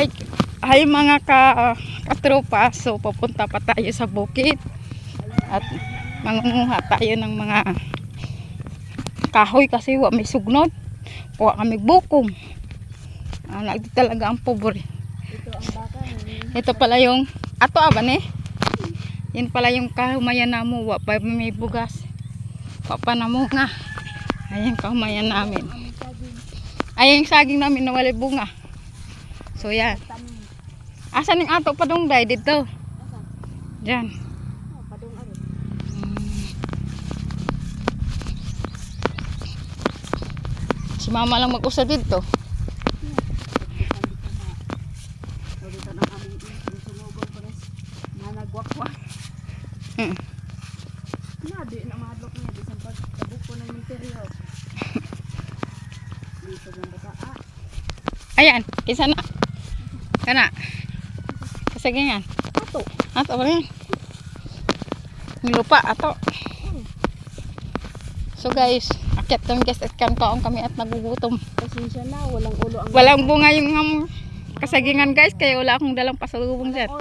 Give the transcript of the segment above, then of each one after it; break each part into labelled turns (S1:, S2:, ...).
S1: Hi mga katropa, so papunta pa tayo sa bukid at mangunguha tayo ng mga kahoy kasi may sugnod. Kuha kami bukong. Nagdi talaga ang pobre. Ito pala yung ato aban eh. Yan pala yung kahumayan namo, wa pa may bugas. Wa pa namunga. Ayan kahumayan namin. Ayan yung saging namin na wala bunga. So yan. Asan yung ato padong day dito? Diyan. Si mama lang mag-usa dito. Ayan, isa na. Kana. Kasagingan. Ato ba yan? Nilupa, ato. So guys, akyat kami guys at kaon kami at nagugutom.
S2: Pasensya na, walang ulo ang...
S1: Walang bunga yung kasagingan guys, kaya wala akong dalang pasalubong dyan.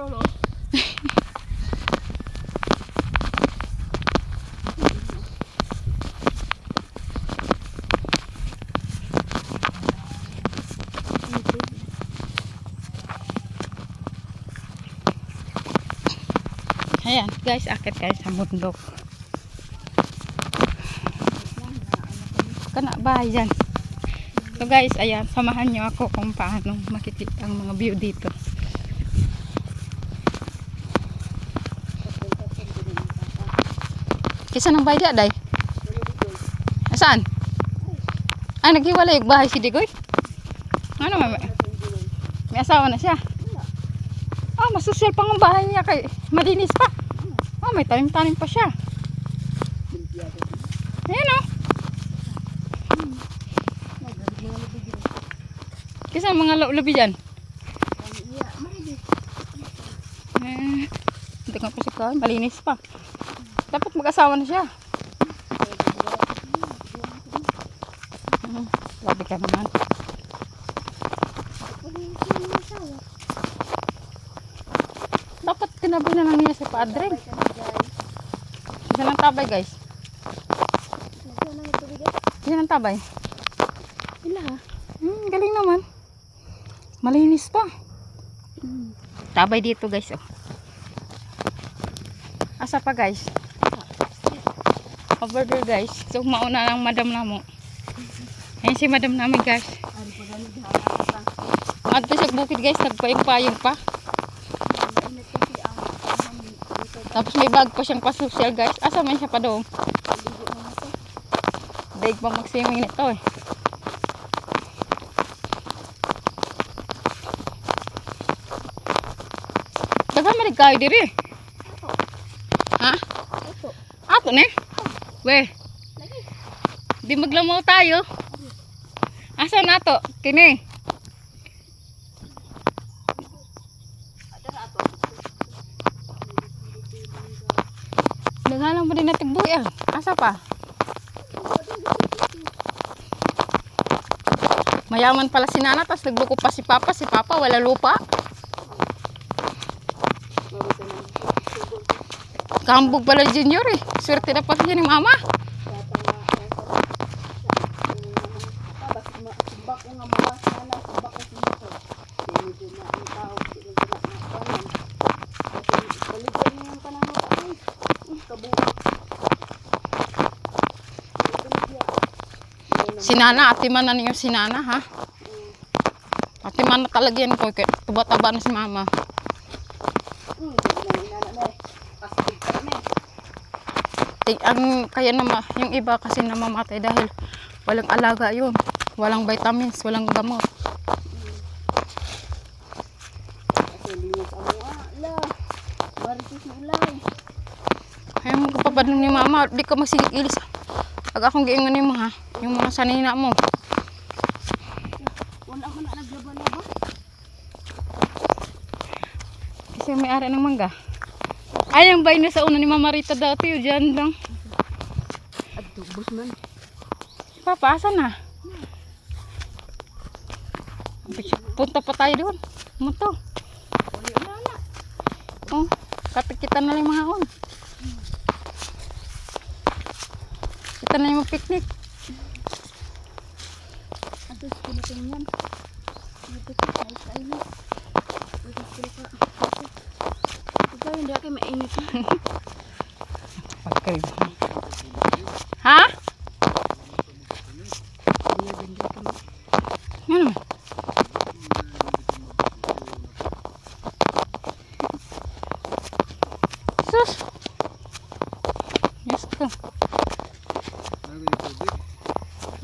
S1: Ayan guys, akit kayo sa bundok. Kana ba yan? So guys, ayan, samahan nyo ako kung paano makikita ang mga view dito. Kisa ng bahay day? Saan? Ay, naghiwalay yung bahay si Digoy? Ano may asawa na siya? Masusyal pang ang bahay niya kay malinis pa. May tanim-tanim pa siya. Ayan o. Kisa mga labi dyan? Hindi nga pa siya kain. Malinis pa. Dapat mag-asawa na siya. Labi ka naman. Dapat tinabi na lang niya si Padre. Isa lang tabay guys. Isa lang tabay. Galing naman. Malinis pa. Tabay dito guys. Oh. Asa pa guys? Over there guys. So mauna lang madam na mo. Ayan si madam namin guys. Ato sa bukid guys. Nagpayong-payong pa. Tapos may bag pa siyang pasosyal guys. Asa man siya pa doon? Daig pa mag-swimming nito eh. Dagan malig kayo diri. Ha? Ato ne? We. Di maglamaw tayo. Asa na to? Kini. Nagalang pa din natin buhay ah. Asa pa? Mayaman pala si Nana, tapos nagbuko pa si Papa. Si Papa wala lupa. Kambog pala Junior eh. Swerte na pa siya ni Mama. Si Nana, atiman na niyo si Nana ha. Atiman na talaga yan ko. Tuba-taba na si Mama. Kaya naman yung iba kasi namamatay dahil walang alaga yun. Walang vitamins, walang gamot. Kaya mo kapapadong ni Mama, di ka magsigilis. Pag akong giingon ni mo ha, yung mga sanina mo.
S2: Wala man na naglaba-laba.
S1: Kasi may ari ng mangga. Ay, ang bahay na sa una ni Mama Rita dati, yun dyan lang.
S2: At tubos man.
S1: Papa, asan na? Punta pa tayo doon. Ano to?
S2: Uli na na.
S1: Oh, kapit-kita na lang yung mga on. Kita na yung picnic.
S2: Ados ko na tingnan. Ito ko ay kain. Ito ko ka. Ikaw hindi ako mainit.
S1: Okay. Ha?
S2: Iya ganda ka.
S1: Ano? Sus. Yes ko.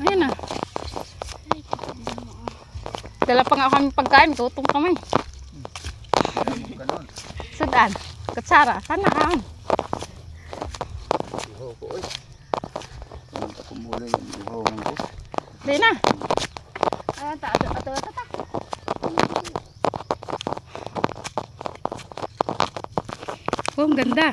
S1: Ayan na. Dala pa nga kami pagkain. Gutom kami. Sudan. Kutsara. Sana aan. Di na.
S2: Ah, ato.
S1: Oh, ang ganda.